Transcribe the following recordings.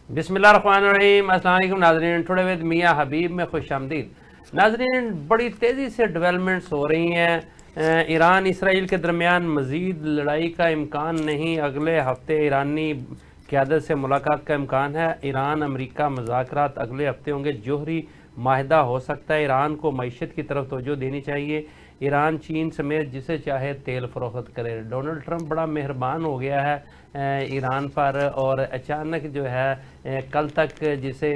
بسم اللہ الرحمن الرحیم۔ السلام علیکم ناظرین، ٹوڈے ود میاں حبیب میں خوش آمدید۔ ناظرین، بڑی تیزی سے ڈیولپمنٹس ہو رہی ہیں۔ ایران اسرائیل کے درمیان مزید لڑائی کا امکان نہیں، اگلے ہفتے ایرانی قیادت سے ملاقات کا امکان ہے۔ ایران امریکہ مذاکرات اگلے ہفتے ہوں گے، جوہری معاہدہ ہو سکتا ہے۔ ایران کو معیشت کی طرف توجہ دینی چاہیے۔ ایران چین سمیت جسے چاہے تیل فروخت کرے۔ ڈونلڈ ٹرمپ بڑا مہربان ہو گیا ہے ایران پر، اور اچانک جو ہے کل تک جسے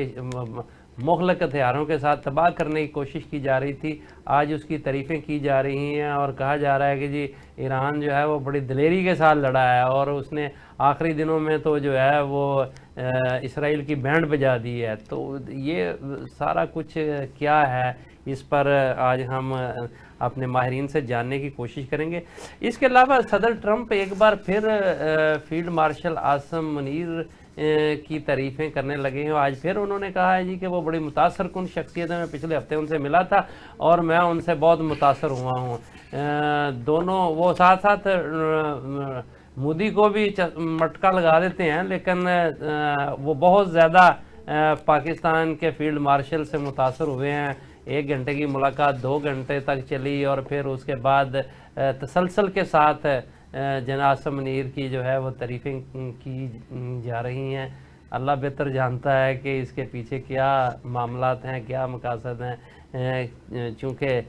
مغلق ہتھیاروں کے ساتھ تباہ کرنے کی کوشش کی جا رہی تھی، آج اس کی تعریفیں کی جا رہی ہیں اور کہا جا رہا ہے کہ جی ایران جو ہے وہ بڑی دلیری کے ساتھ لڑا ہے، اور اس نے آخری دنوں میں تو جو ہے وہ اسرائیل کی بینڈ بجا دی ہے۔ تو یہ سارا کچھ کیا ہے، اس پر آج ہم اپنے ماہرین سے جاننے کی کوشش کریں گے۔ اس کے علاوہ صدر ٹرمپ ایک بار پھر فیلڈ مارشل عاصم منیر کی تعریفیں کرنے لگے ہیں۔ آج پھر انہوں نے کہا ہے جی کہ وہ بڑی متاثر کن شخصیت ہے، میں پچھلے ہفتے ان سے ملا تھا اور میں ان سے بہت متاثر ہوا ہوں۔ دونوں وہ ساتھ ساتھ مودی کو بھی مٹکا لگا دیتے ہیں، لیکن وہ بہت زیادہ پاکستان کے فیلڈ مارشل سے متاثر ہوئے ہیں۔ 1 گھنٹے کی ملاقات 2 گھنٹے تک چلی، اور پھر اس کے بعد تسلسل کے ساتھ جناب عاصم منیر کی جو ہے وہ تعریفیں کی جا رہی ہیں۔ اللہ بہتر جانتا ہے کہ اس کے پیچھے کیا معاملات ہیں، کیا مقاصد ہیں، چونکہ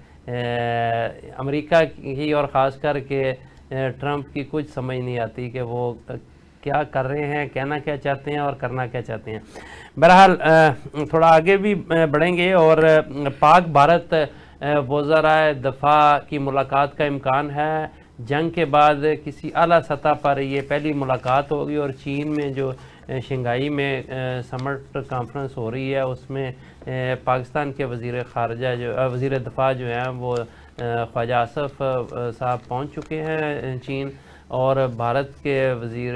امریکہ کی اور خاص کر کے ٹرمپ کی کچھ سمجھ نہیں آتی کہ وہ کیا کر رہے ہیں، کہنا کیا چاہتے ہیں اور کرنا کیا چاہتے ہیں۔ بہرحال تھوڑا آگے بھی بڑھیں گے، اور پاک بھارت وزرائے دفاع کی ملاقات کا امکان ہے۔ جنگ کے بعد کسی اعلیٰ سطح پر یہ پہلی ملاقات ہوگی، اور چین میں جو شنگھائی میں سمٹ کانفرنس ہو رہی ہے، اس میں پاکستان کے وزیر دفاع جو ہیں وہ خواجہ آصف صاحب پہنچ چکے ہیں چین، اور بھارت کے وزیر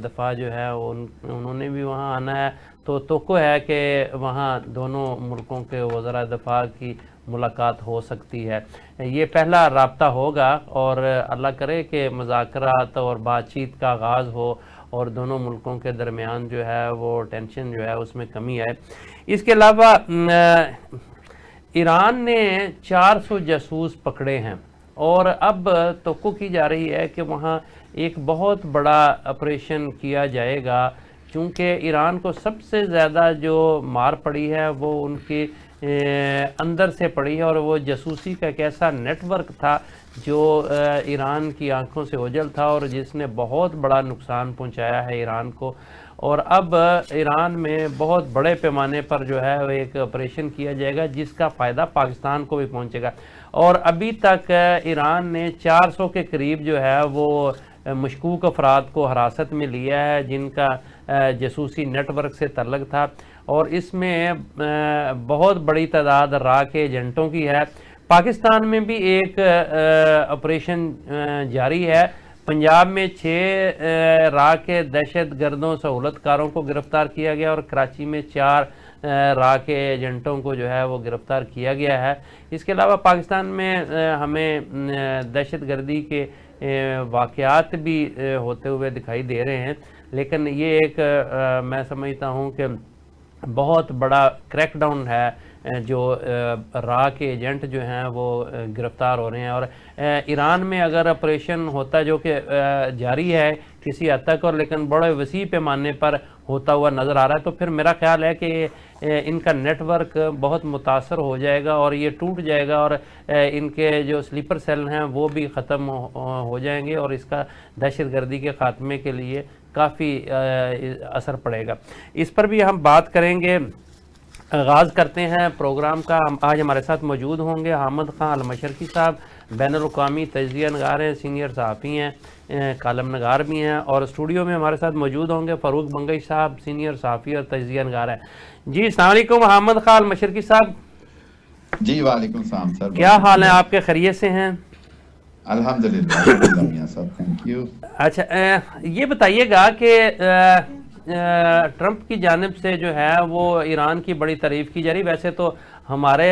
دفاع جو ہے انہوں نے بھی وہاں آنا ہے۔ تو توقع ہے کہ وہاں دونوں ملکوں کے وزراء دفاع کی ملاقات ہو سکتی ہے۔ یہ پہلا رابطہ ہوگا، اور اللہ کرے کہ مذاکرات اور بات چیت کا آغاز ہو، اور دونوں ملکوں کے درمیان جو ہے وہ ٹینشن جو ہے اس میں کمی آئے۔ اس کے علاوہ ایران نے 400 جاسوس پکڑے ہیں، اور اب توقع کی جا رہی ہے کہ وہاں ایک بہت بڑا آپریشن کیا جائے گا، چونکہ ایران کو سب سے زیادہ جو مار پڑی ہے وہ ان کے اندر سے پڑی ہے، اور وہ جاسوسی کا ایک ایسا نیٹ ورک تھا جو ایران کی آنکھوں سے اوجھل تھا، اور جس نے بہت بڑا نقصان پہنچایا ہے ایران کو۔ اور اب ایران میں بہت بڑے پیمانے پر جو ہے وہ ایک آپریشن کیا جائے گا، جس کا فائدہ پاکستان کو بھی پہنچے گا۔ اور ابھی تک ایران نے 400 کے قریب جو ہے وہ مشکوک افراد کو حراست میں لیا ہے، جن کا جاسوسی نیٹ ورک سے تعلق تھا، اور اس میں بہت بڑی تعداد راہ کے ایجنٹوں کی ہے۔ پاکستان میں بھی ایک آپریشن جاری ہے۔ پنجاب میں 6 راہ کے دہشت گردوں سہولت کاروں کو گرفتار کیا گیا، اور کراچی میں 4 راہ کے ایجنٹوں کو جو ہے وہ گرفتار کیا گیا ہے۔ اس کے علاوہ پاکستان میں ہمیں دہشت گردی کے واقعات بھی ہوتے ہوئے دکھائی دے رہے ہیں، لیکن یہ ایک میں سمجھتا ہوں کہ بہت بڑا کریک ڈاؤن ہے جو راہ کے ایجنٹ جو ہیں وہ گرفتار ہو رہے ہیں۔ اور ایران میں اگر آپریشن ہوتا جو کہ جاری ہے کسی حد تک، اور لیکن بڑے وسیع پیمانے پر ہوتا ہوا نظر آ رہا ہے، تو پھر میرا خیال ہے کہ ان کا نیٹ ورک بہت متاثر ہو جائے گا، اور یہ ٹوٹ جائے گا، اور ان کے جو سلیپر سیل ہیں وہ بھی ختم ہو جائیں گے، اور اس کا دہشت گردی کے خاتمے کے لیے کافی اثر پڑے گا۔ اس پر بھی ہم بات کریں گے۔ آغاز کرتے ہیں پروگرام کا۔ آج ہمارے ساتھ موجود ہوں گے حامد خان المشرقی صاحب، بین الاقوامی تجزیہ نگار ہیں، سینئر صحافی ہیں، کالم نگار بھی ہیں، اور اسٹوڈیو میں ہمارے ساتھ موجود ہوں گے فاروق بنگئی صاحب، سینئر صحافی اور تجزیہ نگار ہیں۔ جی السلام علیکم حامد خان المشرقی صاحب۔ جی وعلیکم السلام سر، کیا حال ہیں آپ کے، خیریت سے ہیں؟ الحمدللہ میاں صاحب، تھینک یو۔ اچھا یہ بتائیے گا کہ ٹرمپ کی جانب سے جو ہے وہ ایران کی بڑی تعریف کی جا رہی، ویسے تو ہمارے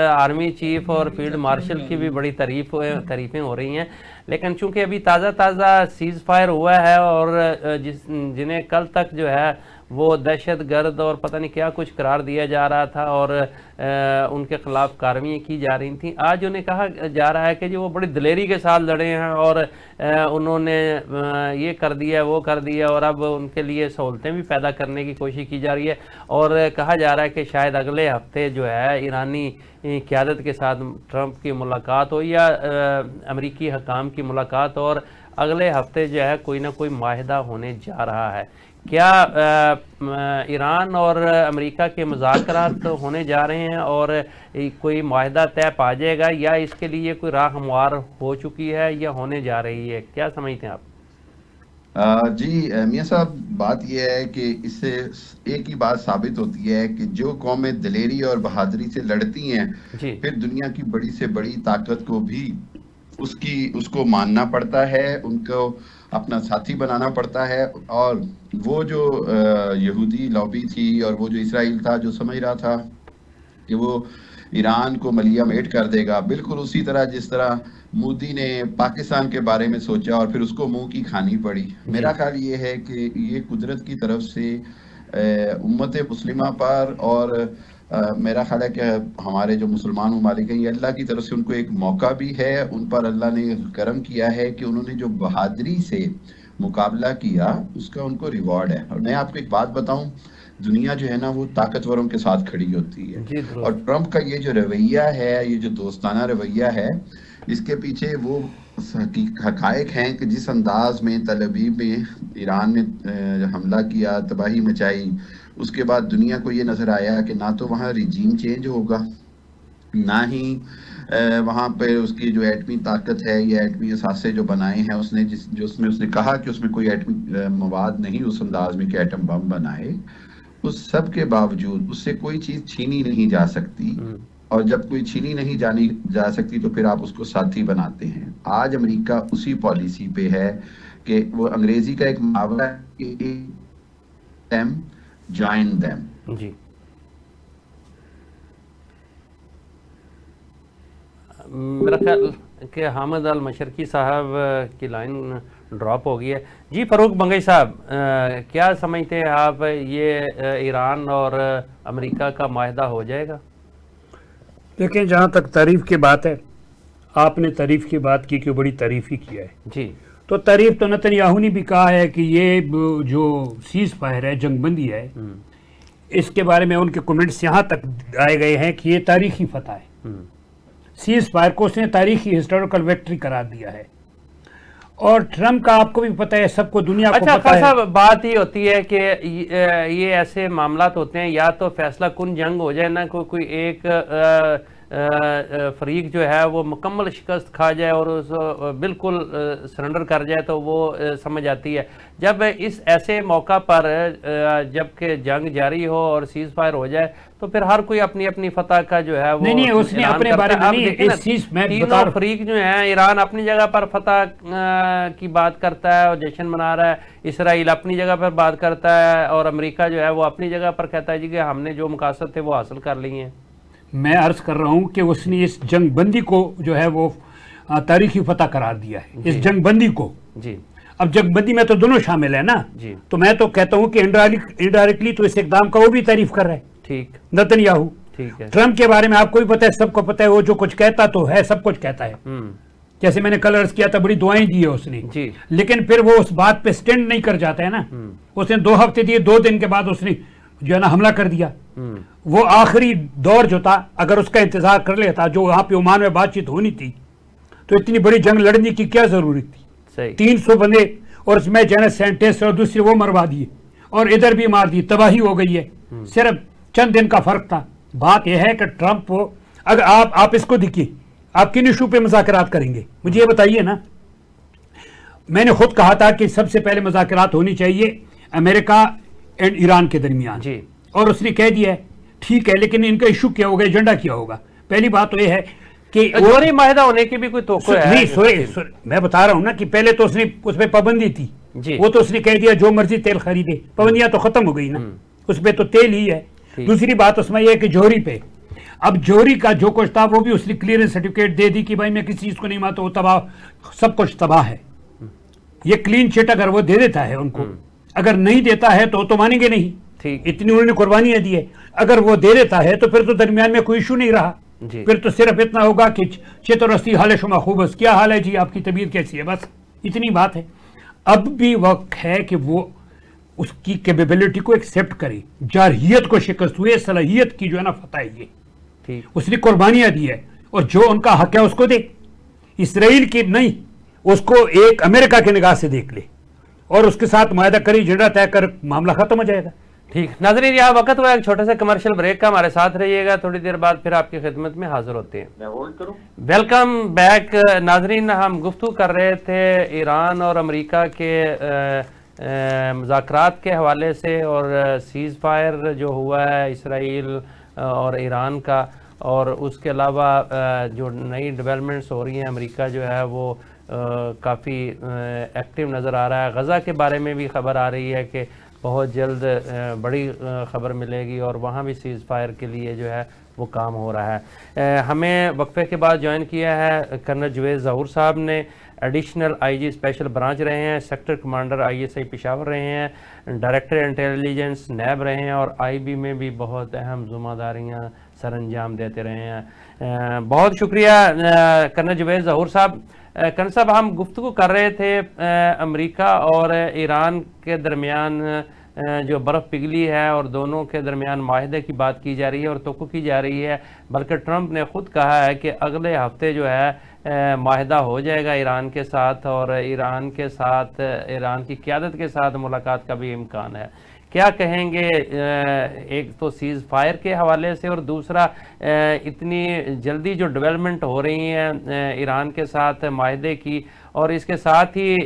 آرمی چیف اور فیلڈ مارشل کی بھی بڑی تعریفیں ہو رہی ہیں، لیکن چونکہ ابھی تازہ سیز فائر ہوا ہے، اور جنہیں کل تک جو ہے وہ دہشت گرد اور پتہ نہیں کیا کچھ قرار دیا جا رہا تھا اور ان کے خلاف کارروائیاں کی جا رہی تھیں. آج انہیں کہا جا رہا ہے کہ وہ بڑی دلیری کے ساتھ لڑے ہیں اور انہوں نے یہ کر دیا وہ کر دیا اور اب ان کے لیے سہولتیں بھی پیدا کرنے کی کوشش کی جا رہی ہے, اور کہا جا رہا ہے کہ شاید اگلے ہفتے جو ہے ایرانی قیادت کے ساتھ ٹرمپ کی ملاقات ہو یا امریکی حکام کی ملاقات, اور اگلے ہفتے جو ہے کوئی نہ کوئی معاہدہ ہونے جا رہا ہے. کیا ایران اور امریکہ کے مذاکرات ہونے جا رہے ہیں اور کوئی معاہدہ طے پا جائے گا, یا اس کے لیے کوئی راہ ہموار ہو چکی ہے یا ہونے جا رہی ہے؟ کیا سمجھتے ہیں آپ؟ جی میاں صاحب, بات یہ ہے کہ اس سے ایک ہی بات ثابت ہوتی ہے کہ جو قومیں دلیری اور بہادری سے لڑتی ہیں جی پھر دنیا کی بڑی سے بڑی طاقت کو بھی اس کو ماننا پڑتا ہے, ان کو اپنا ساتھی بنانا پڑتا ہے. اور وہ جو یہودی لابی تھی اور وہ جو اسرائیل تھا جو سمجھ رہا تھا کہ وہ ایران کو ملیا میٹ کر دے گا, بالکل اسی طرح جس طرح مودی نے پاکستان کے بارے میں سوچا اور پھر اس کو منہ کی کھانی پڑی. میرا خیال یہ ہے کہ یہ قدرت کی طرف سے امت مسلمہ پر اور میرا خیال ہے کہ ہمارے جو مسلمان ممالک ہیں یہ اللہ کی طرف سے ان کو ایک موقع بھی ہے. ان پر اللہ نے کرم کیا ہے کہ انہوں نے جو بہادری سے مقابلہ کیا اس کا ان کو ریوارڈ ہے. اور میں آپ کو ایک بات بتاؤں, دنیا جو ہے نا وہ طاقتوروں کے ساتھ کھڑی ہوتی ہے, اور ٹرمپ کا یہ جو رویہ ہے, یہ جو دوستانہ رویہ ہے, اس کے پیچھے وہ حقائق ہیں کہ جس انداز میں تل ابیب میں ایران نے حملہ کیا, تباہی مچائی, اس کے بعد دنیا کو یہ نظر آیا کہ نہ تو وہاں ریجیم چینج ہوگا, نہ ہی وہاں پہ اس کی جو ایٹمی طاقت ہے یا ایٹمی اثاثے جو بنائے ہیں اس نے کہا کہ اس میں کوئی ایٹمی مواد نہیں اس انداز میں کہ ایٹم بم بنائے, اس سب کے باوجود اس سے کوئی چیز چھینی نہیں جا سکتی. اور جب کوئی چھینی نہیں جانی جا سکتی تو پھر آپ اس کو ساتھی بناتے ہیں. آج امریکہ اسی پالیسی پہ ہے کہ وہ انگریزی کا ایک محاورہ ہے کہ join them. جی میرا خیال کہ حامد المشرقی صاحب کی لائن ڈراپ ہو گئی ہے. جی فاروق بنگئی صاحب, کیا سمجھتے ہیں آپ, یہ ایران اور امریکہ کا معاہدہ ہو جائے گا؟ دیکھیں, جہاں تک تعریف کی بات ہے, آپ نے تعریف کی بات کی کہ بڑی تعریف ہی کیا ہے. جی تو تعریف تو نتنیاہو نے بھی کہا ہے کہ یہ جو سیز فائر ہے, جنگ بندی ہے, اس کے بارے میں ان کے کمنٹس یہاں تک آئے گئے ہیں کہ یہ تاریخی فتح ہے. سیز فائر کو اس نے تاریخی ہسٹوریکل وکٹری قرار دیا ہے. اور ٹرمپ کا آپ کو بھی پتہ ہے, سب کو دنیا کو پتہ ہے. اچھا, بات یہ ہوتی ہے کہ یہ ایسے معاملات ہوتے ہیں یا تو فیصلہ کن جنگ ہو جائے نا, کوئی ایک فریق جو ہے وہ مکمل شکست کھا جائے اور بالکل سرنڈر کر جائے تو وہ سمجھ آتی ہے. جب اس ایسے موقع پر جب کہ جنگ جاری ہو اور سیز فائر ہو جائے تو پھر ہر کوئی اپنی اپنی فتح کا جو ہے وہ نہیں, اس نے اپنے بارے میں نہیں, اس چیز میں تینوں فریق جو ہیں, ایران اپنی جگہ پر فتح کی بات کرتا ہے اور جشن منا رہا ہے, اسرائیل اپنی جگہ پر بات کرتا ہے, اور امریکہ جو ہے وہ اپنی جگہ پر کہتا ہے جی کہ ہم نے جو مقاصد تھے وہ حاصل کر لی ہیں. میں عرض کر رہا ہوں کہ اس نے اس جنگ بندی کو جو ہے وہ تاریخی فتح قرار دیا ہے, اس جنگ بندی کو. جی اب جنگ بندی میں تو دونوں شامل ہیں نا. جی تو میں تو کہتا ہوں کہ انڈائریکٹلی تو اس اقدام کا وہ بھی تعریف کر رہا ہے, ٹھیک نتنیاہو. ٹھیک ہے, ٹرمپ کے بارے میں آپ کو بھی پتہ ہے, سب کو پتہ ہے, وہ جو کچھ کہتا تو ہے, سب کچھ کہتا ہے. جیسے میں نے کل عرض کیا تھا, بڑی دعائیں دی ہے اس نے, لیکن پھر وہ اس بات پہ سٹینڈ نہیں کر جاتا ہے نا. اس نے 2 ہفتے دیے, 2 دن کے بعد اس نے جو ہے نا حملہ کر دیا. وہ آخری دور جو تھا, اگر اس کا انتظار کر لیتا, جو وہاں پہ عمان میں بات چیت ہونی تھی, تو اتنی بڑی جنگ لڑنے کی کیا ضرورت تھی. 300 بندے اور اس میں جنرل سینٹسٹ اور دوسرے وہ مروا دیے, اور ادھر بھی مار دی, تباہی ہو گئی ہے. صرف چند دن کا فرق تھا. بات یہ ہے کہ ٹرمپ وہ, اگر آپ اس کو دیکھیے, آپ کن ایشو پہ مذاکرات کریں گے مجھے یہ بتائیے نا. میں نے خود کہا تھا کہ سب سے پہلے مذاکرات ہونی چاہیے امریکہ اینڈ ایران کے درمیان, اور اس نے کہہ دیا ہے ٹھیک ہے, لیکن ان کا ایشو کیا ہوگا, ایجنڈا کیا ہوگا. پہلی بات تو یہ ہے کہ جوہری معاہدہ ہونے کی بھی کوئی توقع ہے نہیں. میں بتا رہا ہوں نا کہ پہلے تو اس نے اس پہ پابندی تھی, وہ تو اس نے کہہ دیا جو مرضی تیل خریدے, پابندیاں تو ختم ہو گئی نا, اس پہ تو تیل ہی ہے. دوسری بات اس میں یہ ہے کہ جوہری پہ, اب جوہری کا جو کچھ تھا وہ بھی اس نے کلیئرنس سرٹیفکیٹ دے دی کہ بھائی میں کسی چیز کو نہیں مانتا, وہ تباہ, سب کچھ تباہ ہے. یہ کلین چٹ اگر وہ دے دیتا ہے ان کو, اگر نہیں دیتا ہے تو مانیں گے نہیں, ٹھیک, اتنی انہوں نے قربانیاں دی ہے. اگر وہ دے دیتا ہے تو پھر تو درمیان میں کوئی ایشو نہیں رہا, پھر تو صرف اتنا ہوگا کہ چترستی حال شما خوب ہے, کیا حال ہے جی, آپ کی طبیعت کیسی ہے, بس اتنی بات ہے. اب بھی وقت ہے کہ وہ اس کی کیپیبلٹی کو ایکسیپٹ کرے, جارحیت کو شکست ہوئے, صلاحیت کی جو ہے نا فتح ہے, یہ اس نے قربانیاں دی ہے, اور جو ان کا حق ہے اس کو دے. اسرائیل کی نہیں, اس کو ایک امریکہ کی نگاہ سے دیکھ لے اور اس کے ساتھ معاہدہ کری, ایجنڈا طے کر, معاملہ ختم ہو جائے گا. ٹھیک ناظرین, یہاں وقت ہوا ایک چھوٹے سے کمرشل بریک کا, ہمارے ساتھ رہیے گا, تھوڑی دیر بعد پھر آپ کی خدمت میں حاضر ہوتے ہیں. ویلکم بیک ناظرین, ہم گفتگو کر رہے تھے ایران اور امریکہ کے مذاکرات کے حوالے سے, اور سیز فائر جو ہوا ہے اسرائیل اور ایران کا, اور اس کے علاوہ جو نئی ڈیولپمنٹس ہو رہی ہیں, امریکہ جو ہے وہ کافی ایکٹیو نظر آ رہا ہے. غزہ کے بارے میں بھی خبر آ رہی ہے کہ بہت جلد بڑی خبر ملے گی, اور وہاں بھی سیز فائر کے لیے جو ہے وہ کام ہو رہا ہے. ہمیں وقفے کے بعد جوائن کیا ہے کرنل جوید ظہور صاحب نے, additional I G special branch رہے ہیں, sector commander I S I Peshawar رہے ہیں, ڈائریکٹر انٹیلیجنس نیب رہے ہیں, اور آئی بی میں بھی بہت اہم ذمہ داریاں سر انجام دیتے رہے ہیں. بہت شکریہ کرنل جوید ظہور صاحب. کرنل صاحب, ہم گفتگو کر رہے تھے امریکہ اور ایران کے درمیان جو برف پگھلی ہے, اور دونوں کے درمیان معاہدے کی بات کی جا رہی ہے اور توقع کی جا رہی ہے, بلکہ ٹرمپ نے خود کہا ہے کہ اگلے ہفتے جو ہے معاہدہ ہو جائے گا ایران کے ساتھ, اور ایران کے ساتھ, ایران کی قیادت کے ساتھ ملاقات کا بھی امکان ہے. کیا کہیں گے ایک تو سیز فائر کے حوالے سے, اور دوسرا اتنی جلدی جو ڈیولپمنٹ ہو رہی ہیں ایران کے ساتھ معاہدے کی, اور اس کے ساتھ ہی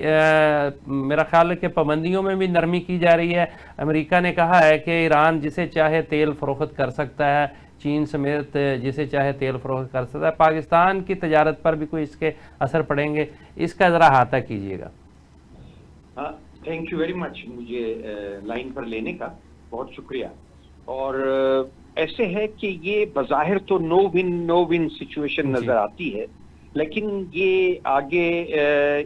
میرا خیال ہے کہ پابندیوں میں بھی نرمی کی جا رہی ہے. امریکہ نے کہا ہے کہ ایران جسے چاہے تیل فروخت کر سکتا ہے, چین سمیت جسے چاہے تیل فروخت کر سکتا ہے. پاکستان کی تجارت پر بھی کوئی اس کے اثر پڑیں گے, اس کا ذرا احاطہ کیجیے گا. تھینک یو ویری مچ, مجھے لائن پر لینے کا بہت شکریہ. اور ایسے ہے کہ یہ بظاہر تو نو ون سچویشن نظر آتی ہے, لیکن یہ آگے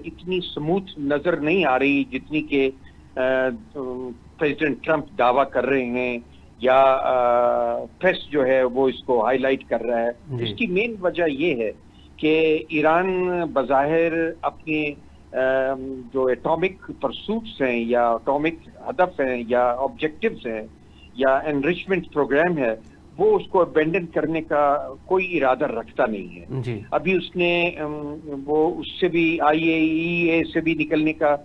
اتنی سموتھ نظر نہیں آ رہی جتنی کہ پریزیڈنٹ ٹرمپ دعویٰ کر رہے ہیں, یا پریس جو ہے وہ اس کو ہائی لائٹ کر رہا ہے. اس کی مین وجہ یہ ہے کہ ایران بظاہر اپنے جو ایٹامک پرسوٹس ہیں, یا ایٹامک ہدف ہیں, یا آبجیکٹیوز ہیں, یا انریچمنٹ پروگرام ہے, وہ اس کو ابینڈن کرنے کا کوئی ارادہ رکھتا نہیں ہے. ابھی اس نے وہ اس سے بھی IAEA سے بھی نکلنے کا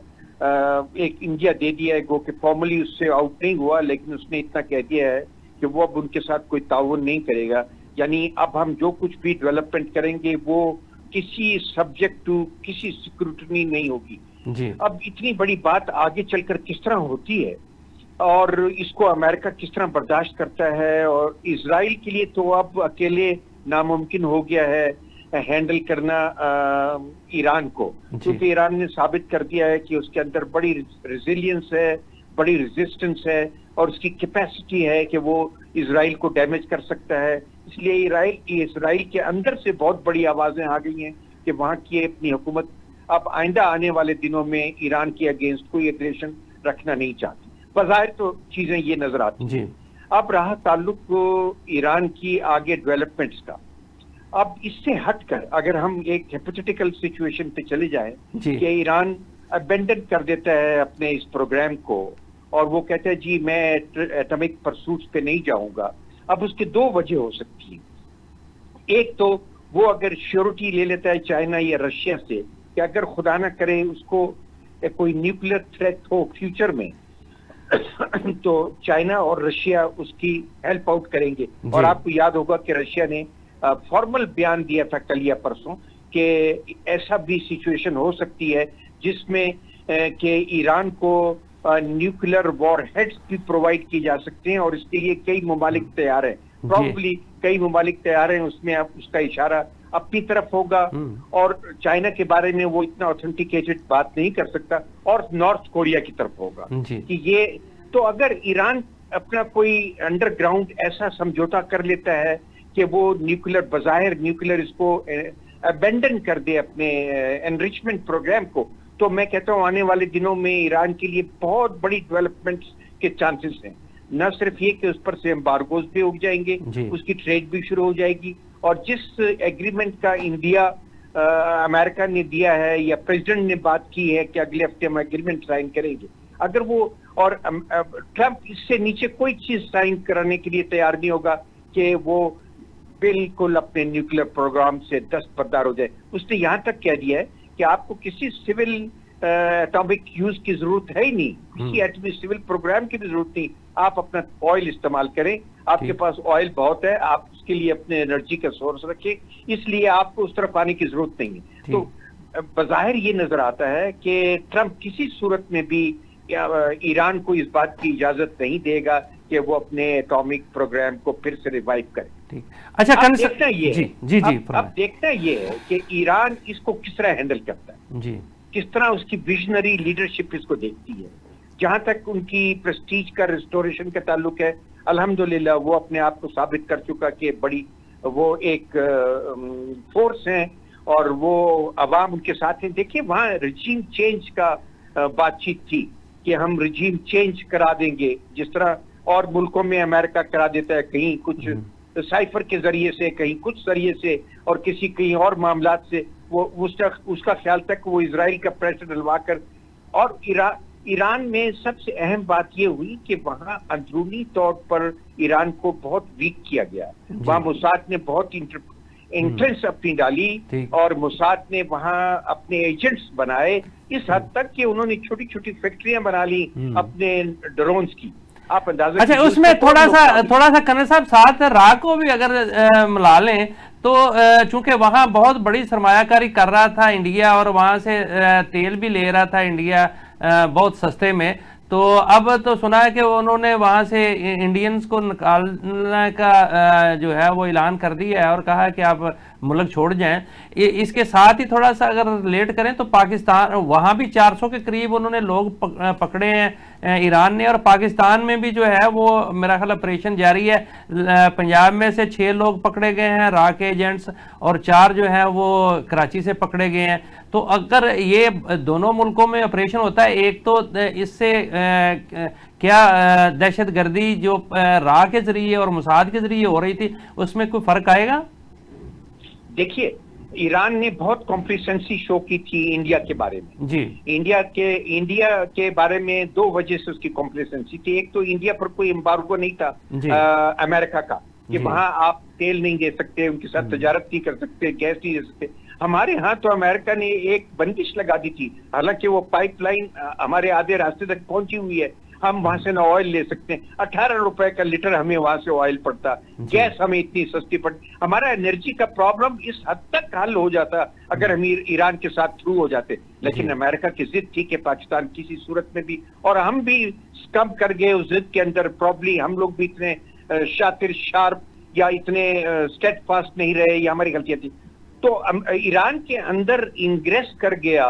ایک انڈیا دے دیا ہے, گو کہ فارملی اس سے آؤٹ نہیں ہوا, لیکن اس نے اتنا کہہ دیا ہے کہ وہ اب ان کے ساتھ کوئی تعاون نہیں کرے گا. یعنی اب ہم جو کچھ بھی ڈیولپمنٹ کریں گے وہ کسی سبجیکٹ ٹو کسی سیکورٹی نہیں ہوگی. اب اتنی بڑی بات آگے چل کر کس طرح ہوتی ہے, اور اس کو امریکہ کس طرح برداشت کرتا ہے, اور اسرائیل کے لیے تو اب اکیلے ناممکن ہو گیا ہے ہینڈل کرنا ایران کو, کیونکہ ایران نے ثابت کر دیا ہے کہ اس کے اندر بڑی ریزیلینس ہے, بڑی ریزسٹنس ہے, اور اس کی کیپیسٹی ہے کہ وہ اسرائیل کو ڈیمیج کر سکتا ہے. اس لیے اسرائیل کے اندر سے بہت بڑی آوازیں آ گئی ہیں کہ وہاں کی اپنی حکومت اب آئندہ آنے والے دنوں میں ایران کے اگینسٹ کوئی ایگریشن رکھنا نہیں چاہتی. بظاہر تو چیزیں یہ نظر آتی ہیں. اب رہا تعلق ایران کی آگے ڈیولپمنٹس کا, اب اس سے ہٹ کر اگر ہم ایک ہیپوتھیٹیکل سچویشن پہ چلے جائیں کہ ایران ابینڈن کر دیتا ہے اپنے اس پروگرام کو, اور وہ کہتا ہے جی میں ایٹمک پرسوٹس پہ نہیں جاؤں گا. اب اس کی دو وجہ ہو سکتی ہیں. ایک تو وہ اگر شیورٹی لے لیتا ہے چائنا یا رشیا سے کہ اگر خدا نہ کرے اس کو کوئی نیوکلیر تھریٹ ہو فیوچر میں, تو چائنا اور رشیا اس کی ہیلپ آؤٹ کریں گے. اور آپ کو یاد ہوگا کہ رشیا نے فارمل بیان دیا تھا کل یا پرسوں کہ ایسا بھی سچویشن ہو سکتی ہے جس میں کہ ایران کو نیوکلیر وار ہیڈز بھی پرووائڈ کی جا سکتے ہیں, اور اس کے لیے کئی ممالک تیار ہیں. پروبلی کئی ممالک تیار ہیں, اس میں اس کا اشارہ اپنی طرف ہوگا. اور چائنا کے بارے میں وہ اتنا اوتھینٹیکیٹڈ بات نہیں کر سکتا, اور نارتھ کوریا کی طرف ہوگا کہ یہ. تو اگر ایران اپنا کوئی انڈر گراؤنڈ ایسا سمجھوتا کر لیتا ہے کہ وہ نیوکلیر بظاہر نیوکلیر اس کو ابینڈن کر دے اپنے انریچمنٹ پروگرام کو, تو میں کہتا ہوں آنے والے دنوں میں ایران کے لیے بہت بڑی ڈیولپمنٹس کے چانسز ہیں. نہ صرف یہ کہ اس پر سے امبارگوز بھی اگ جائیں گے, اس کی ٹریڈ بھی شروع ہو جائے گی, اور جس ایگریمنٹ کا انڈیا امریکہ نے دیا ہے یا پریزیڈنٹ نے بات کی ہے کہ اگلے ہفتے ہم ایگریمنٹ سائن کریں گے, اگر وہ اور ٹرمپ اس سے نیچے کوئی چیز سائن کرانے کے لیے تیار نہیں ہوگا کہ وہ بالکل اپنے نیوکلیر پروگرام سے دستبردار ہو جائے. اس نے یہاں تک کہہ دیا ہے کہ آپ کو کسی سول اٹامک یوز کی ضرورت ہے ہی نہیں, کسی ایٹمی سول پروگرام کی بھی ضرورت نہیں, آپ اپنا آئل استعمال کریں, آپ کے پاس آئل بہت ہے, آپ اس کے لیے اپنے انرجی کا سورس رکھیں, اس لیے آپ کو اس طرف آنے کی ضرورت نہیں ہے. تو بظاہر یہ نظر آتا ہے کہ ٹرمپ کسی صورت میں بھی ایران کو اس بات کی اجازت نہیں دے گا کہ وہ اپنے اٹامک پروگرام کو پھر سے ریوائیو کرے. اچھا, دیکھنا یہ ہے اب دیکھنا یہ ہے کہ ایران اس کو کس طرح ہینڈل کرتا ہے, کس طرح اس کی ویژنری لیڈرشپ اس کو دیکھتی ہے. جہاں تک ان کی پریسٹیج کا ریسٹوریشن کا تعلق ہے, الحمدللہ وہ اپنے آپ کو ثابت کر چکا کہ بڑی وہ ایک فورس ہیں اور وہ عوام ان کے ساتھ ہیں. دیکھیے وہاں رجیم چینج کا بات چیت تھی کہ ہم رجیم چینج کرا دیں گے, جس طرح اور ملکوں میں امریکہ کرا دیتا ہے, کہیں کچھ سائفر کے ذریعے سے, کہیں کچھ ذریعے سے, اور کہیں اور معاملات سے. وہ اس کا خیال تھا کہ وہ اسرائیل کا پریشر ڈلوا کر. اور ایران میں سب سے اہم بات یہ ہوئی کہ وہاں اندرونی طور پر ایران کو بہت ویک کیا گیا. وہاں موساد نے بہت انٹرنس اپنی ڈالی, اور موساد نے وہاں اپنے ایجنٹس بنائے اس حد تک کہ انہوں نے چھوٹی چھوٹی فیکٹریاں بنا لی اپنے ڈرونز کی. آپ اندازہ اچھا, اس میں تھوڑا سا کنر صاحب ساتھ راہ کو بھی اگر ملا لیں تو چونکہ وہاں بہت بڑی سرمایہ کاری کر رہا تھا انڈیا, اور وہاں سے تیل بھی لے رہا تھا انڈیا بہت سستے میں, تو اب تو سنا ہے کہ انہوں نے وہاں سے انڈینز کو نکالنے کا جو ہے وہ اعلان کر دیا ہے اور کہا کہ آپ ملک چھوڑ جائیں. اس کے ساتھ ہی تھوڑا سا اگر ریلیٹ کریں تو پاکستان, وہاں بھی 400 کے قریب انہوں نے لوگ پکڑے ہیں ایران نے, اور پاکستان میں بھی جو ہے وہ میرا خیال آپریشن جاری ہے. پنجاب میں سے 6 لوگ پکڑے گئے ہیں راک ایجنٹس, اور 4 جو ہیں وہ کراچی سے پکڑے گئے ہیں. تو اگر یہ دونوں ملکوں میں آپریشن ہوتا ہے, ایک تو اس سے کیا دہشت گردی جو راہ کے ذریعے اور موساد کے ذریعے ہو رہی تھی اس میں کوئی فرق آئے گا؟ دیکھیے ایران نے بہت کمپلیسنسی شو کی تھی انڈیا کے بارے میں. جی, انڈیا کے بارے میں 2 وجہ سے اس کی کمپلیسنسی تھی. ایک تو انڈیا پر کوئی امبارگو نہیں تھا امریکہ کا کہ وہاں آپ تیل نہیں دے سکتے, ان کے ساتھ تجارت نہیں کر سکتے, گیس نہیں دے سکتے. ہمارے ہاں تو امریکہ نے ایک بندش لگا دی تھی, حالانکہ وہ پائپ لائن ہمارے آدھے راستے تک پہنچی ہوئی ہے, ہم وہاں سے نہ آئل لے سکتے ہیں. 18 روپے کا لیٹر ہمیں وہاں سے آئل پڑتا, گیس ہمیں اتنی سستی پڑتی. ہمارا انرجی کا پرابلم اس حد تک حل ہو جاتا اگر ہم ایران کے ساتھ تھرو ہو جاتے. لیکن امریکہ کی ضد تھی کہ پاکستان کسی صورت میں بھی, اور ہم بھی کم کر گئے اس ضد کے اندر. پرابلی ہم لوگ بھی اتنے شاطر شارپ یا اتنے اسٹیٹ فاسٹ نہیں رہے, یہ ہماری غلطیاں تھی. تو ایران کے اندر انگریس کر گیا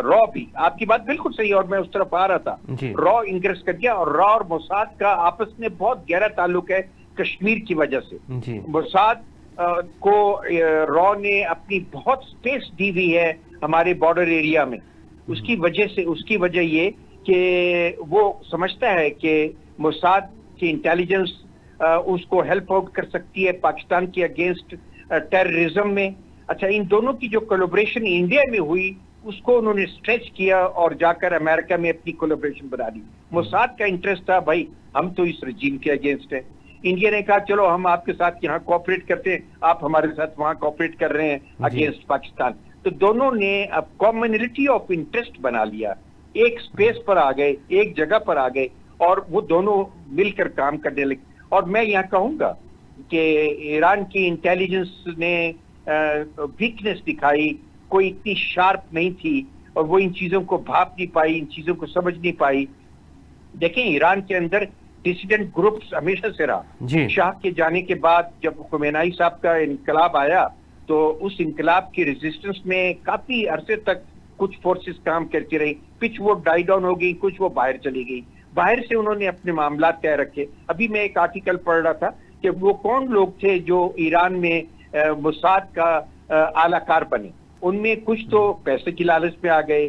را بھی. آپ کی بات بالکل صحیح ہے, اور میں اس طرف آ رہا تھا. را انگریس کر گیا, اور را اور موساد کا آپس میں بہت گہرا تعلق ہے کشمیر کی وجہ سے. موساد کو را نے اپنی بہت سپیس دی ہوئی ہے ہمارے بارڈر ایریا میں. اس کی وجہ یہ کہ وہ سمجھتا ہے کہ موساد کی انٹیلیجنس اس کو ہیلپ آؤٹ کر سکتی ہے پاکستان کے اگینسٹ ٹیررزم میں. اچھا, ان دونوں کی جو کولیبریشن انڈیا میں ہوئی اس کو انہوں نے اسٹریچ کیا اور جا کر امریکہ میں اپنی کولیبریشن بنا دی. موساد کا انٹرسٹ تھا بھائی ہم تو اس رجیم کے اگینسٹ ہیں. انڈیا نے کہا چلو ہم آپ کے ساتھ یہاں کوآپریٹ کرتے ہیں, آپ ہمارے ساتھ وہاں کوآپریٹ کر رہے ہیں اگینسٹ پاکستان. تو دونوں نے اب کامنلٹی آف انٹرسٹ بنا لیا, ایک سپیس پر آ گئے, ایک جگہ پر آ گئے, اور وہ دونوں مل کر کام کرنے لگے. اور میں یہاں کہوں گا کہ ایران کی انٹیلیجنس نے ویکنس دکھائی, کوئی اتنی شارپ نہیں تھی, اور وہ ان چیزوں کو بھاپ نہیں پائی, ان چیزوں کو سمجھ نہیں پائی. دیکھیں ایران کے اندر ڈسیڈنٹ گروپس ہمیشہ سے رہا. شاہ کے جانے کے بعد جب خمینائی صاحب کا انقلاب آیا تو اس انقلاب کی ریزسٹنس میں کافی عرصے تک کچھ فورسز کام کرتی رہی. کچھ وہ ڈائی ڈاؤن ہو گئی, کچھ وہ باہر چلی گئی. باہر سے انہوں نے اپنے معاملات طے رکھے. ابھی میں ایک آرٹیکل پڑھ رہا تھا کہ وہ کون لوگ تھے جو ایران میں موساد کا اعلی کار بنے. ان میں کچھ تو پیسے کی لالچ میں آ گئے,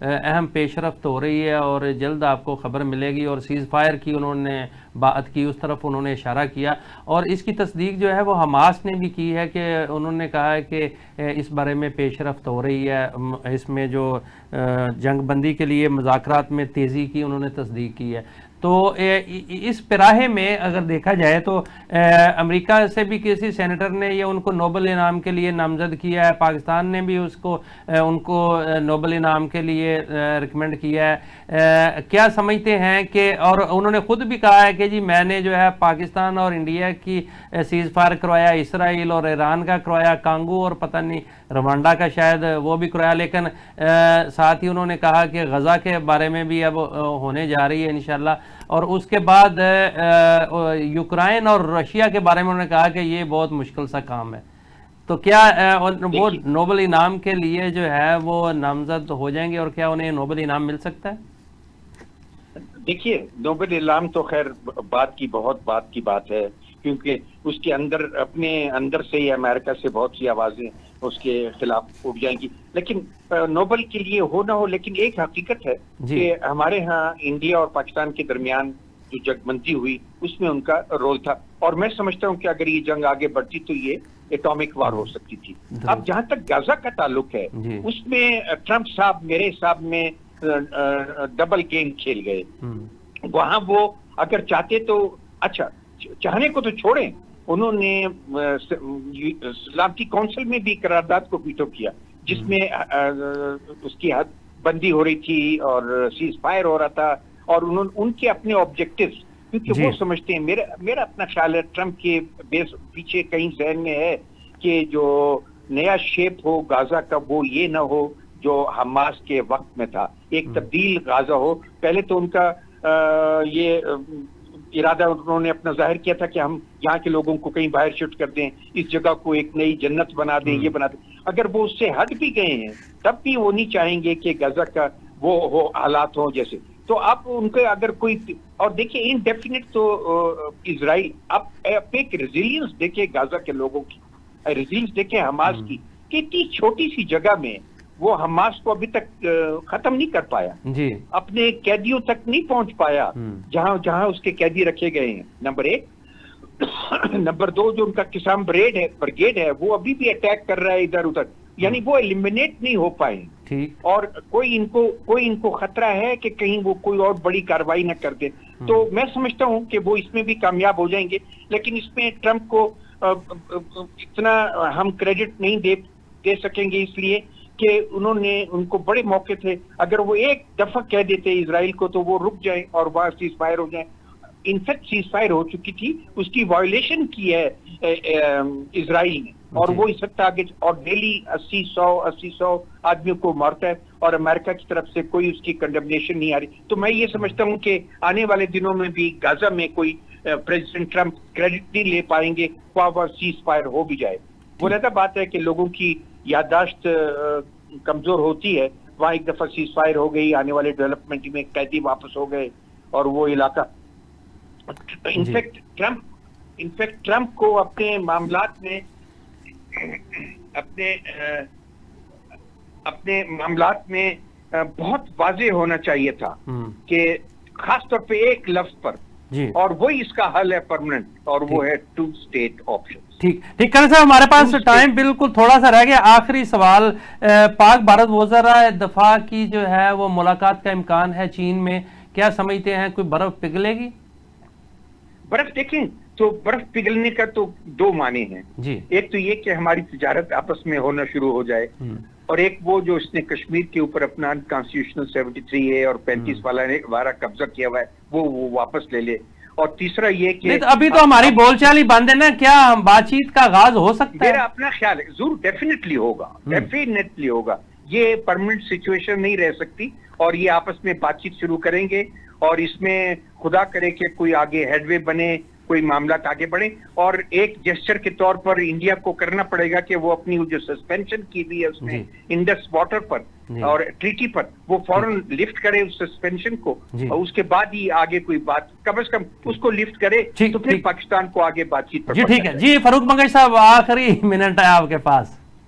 اہم پیش رفت ہو رہی ہے اور جلد آپ کو خبر ملے گی، اور سیز فائر کی انہوں نے بات کی، اس طرف انہوں نے اشارہ کیا، اور اس کی تصدیق جو ہے وہ حماس نے بھی کی ہے کہ انہوں نے کہا ہے کہ اس بارے میں پیش رفت ہو رہی ہے، اس میں جو جنگ بندی کے لیے مذاکرات میں تیزی کی انہوں نے تصدیق کی ہے۔ تو اس پیراہے میں اگر دیکھا جائے تو امریکہ سے بھی کسی سینیٹر نے یا ان کو نوبل انعام کے لیے نامزد کیا ہے، پاکستان نے بھی ان کو نوبل انعام کے لیے ریکمینڈ کیا ہے۔ کیا سمجھتے ہیں کہ، اور انہوں نے خود بھی کہا ہے کہ جی میں نے جو ہے پاکستان اور انڈیا کی سیز فائر کروایا، اسرائیل اور ایران کا کروایا، کانگو اور پتہ نہیں روانڈا کا شاید وہ بھی کروایا، لیکن ساتھ ہی انہوں نے کہا کہ غزہ کے بارے میں بھی اب ہونے جا رہی ہے انشاءاللہ، اور اس کے بعد یوکرائن اور رشیا کے بارے میں انہوں نے کہا کہ یہ بہت مشکل سا کام ہے۔ تو کیا وہ نوبل انعام کے لیے جو ہے وہ نامزد ہو جائیں گے، اور کیا انہیں نوبل انعام مل سکتا ہے؟ دیکھیے، نوبل انعام تو خیر بہت بات کی بات ہے، کیونکہ اس کے اپنے اندر سے ہی امریکہ سے بہت سی آوازیں اس کے خلاف اٹھ جائیں گی، لیکن نوبل کے لیے ہو نہ ہو، لیکن ایک حقیقت ہے کہ ہمارے ہاں انڈیا اور پاکستان کے درمیان جو جنگ بندی ہوئی اس میں ان کا رول تھا، اور میں سمجھتا ہوں کہ اگر یہ جنگ آگے بڑھتی تو یہ ایٹامک وار ہو سکتی تھی۔ اب جہاں تک غزہ کا تعلق ہے، اس میں ٹرمپ صاحب میرے حساب میں ڈبل گیم کھیل گئے۔ وہاں وہ اگر چاہتے تو اچھا، چاہنے کو تو چھوڑیں، انہوں نے سلامتی کونسل میں بھی قرارداد کو ویٹو کیا جس میں اس کی حد بندی ہو رہی تھی اور سیز فائر ہو رہا تھا، اور ان کے اپنے آبجیکٹیوز، کیونکہ وہ سمجھتے ہیں، میرا اپنا خیال ہے ٹرمپ کے پیچھے کہیں ذہن میں ہے کہ جو نیا شیپ ہو غزہ کا وہ یہ نہ ہو جو حماس کے وقت میں تھا، ایک تبدیل غزہ ہو۔ پہلے تو ان کا یہ ارادہ انہوں نے اپنا ظاہر کیا تھا کہ ہم یہاں کے لوگوں کو کہیں باہر شفٹ کر دیں، اس جگہ کو ایک نئی جنت بنا دیں، یہ بنا دیں۔ اگر وہ اس سے ہٹ بھی گئے ہیں تب بھی وہ نہیں چاہیں گے کہ غزہ کا وہ حالات ہوں جیسے، تو آپ ان کے اگر کوئی، اور دیکھیں انڈیفینٹ تو اسرائیل، آپ ایک ریزیلینس دیکھیں غزہ کے لوگوں کی، ریزیلینس دیکھیں حماس کی، کہ اتنی چھوٹی سی جگہ میں وہ حماس کو ابھی تک ختم نہیں کر پایا، اپنے قیدیوں تک نہیں پہنچ پایا جہاں اس کے قیدی رکھے گئے ہیں، نمبر ایک۔ نمبر دو، جو ان کا قسام بریگیڈ ہے وہ ابھی بھی اٹیک کر رہا ہے ادھر ادھر، یعنی وہ ایلیمینیٹ نہیں ہو پائے، اور کوئی ان کو خطرہ ہے کہ کہیں وہ کوئی اور بڑی کارروائی نہ کر دے۔ تو میں سمجھتا ہوں کہ وہ اس میں بھی کامیاب ہو جائیں گے، لیکن اس میں ٹرمپ کو اتنا ہم کریڈٹ نہیں دے سکیں گے، اس لیے کہ انہوں نے، ان کو بڑے موقع تھے، اگر وہ ایک دفعہ کہہ دیتے اسرائیل کو تو وہ رک جائیں اور وہاں سیز فائر ہو جائیں۔ انفیکٹ سیز فائر ہو چکی تھی، اس کی وائلیشن کی ہے اسرائیل نے، اور وہ اس وقت آگے، اور ڈیلی 80-100 آدمیوں کو مارتا ہے، اور امریکہ کی طرف سے کوئی اس کی کنڈمنیشن نہیں آ رہی۔ تو میں یہ سمجھتا ہوں کہ آنے والے دنوں میں بھی غزہ میں کوئی پریزیڈنٹ ٹرمپ کریڈٹ نہیں لے پائیں گے، خواہ سیز فائر ہو بھی جائے۔ وہ لہذا بات ہے کہ لوگوں کی یادداشت کمزور ہوتی ہے، وہاں ایک دفعہ سیز فائر ہو گئی، آنے والے ڈیولپمنٹ میں قیدی واپس ہو گئے، اور وہ علاقہ، انفیکٹ ٹرمپ کو اپنے معاملات میں بہت واضح ہونا چاہیے تھا کہ خاص طور پہ ایک لفظ پر، اور وہی اس کا حل ہے پرماننٹ، اور وہ ہے 2 state option۔ ٹھیک کریں صاحب، ہمارے پاس ٹائم بالکل تھوڑا سا رہ گیا۔ آخری سوال، پاک بھارت وزراء دفاع کی جو ہے وہ ملاقات کا امکان ہے چین میں، کیا سمجھتے ہیں کوئی برف پگھلے گی؟ برف دیکھیں تو برف پگھلنے کا تو 2 معنی ہیں، ایک تو یہ کہ ہماری تجارت آپس میں ہونا شروع ہو جائے، اور ایک وہ جو اس نے کشمیر کے اوپر اپنا انکانسٹیٹیوشنل 73A اور 35 والا قبضہ کیا ہوا ہے وہ واپس لے لے، اور تیسرا یہ کہ ابھی تو ہماری بول چال ہی بند ہے نا، کیا بات چیت کا آغاز ہو سکتا ہے؟ میرا اپنا خیال ہے ضرور ڈیفینیٹلی ہوگا، یہ پرماننٹ سچویشن نہیں رہ سکتی، اور یہ آپس میں بات چیت شروع کریں گے، اور اس میں خدا کرے کہ کوئی آگے ہیڈ وے بنے، کوئی معاملات آگے بڑھیں، اور ایک جیسچر کے طور پر انڈیا کو کرنا پڑے گا کہ وہ اپنی جو سسپینشن کی ہوئی ہے اس میں انڈس واٹر پر اور ٹریٹی پر، وہ فوراً لفٹ کرے اس سسپینشن کو، اور اس کے بعد ہی آگے کوئی بات، کم از کم اس کو لفٹ کرے تو پھر پاکستان کو آگے بات چیت پر۔ جی ٹھیک ہے جی، فاروق منگئی صاحب آخری منٹ ہے آپ کے پاس۔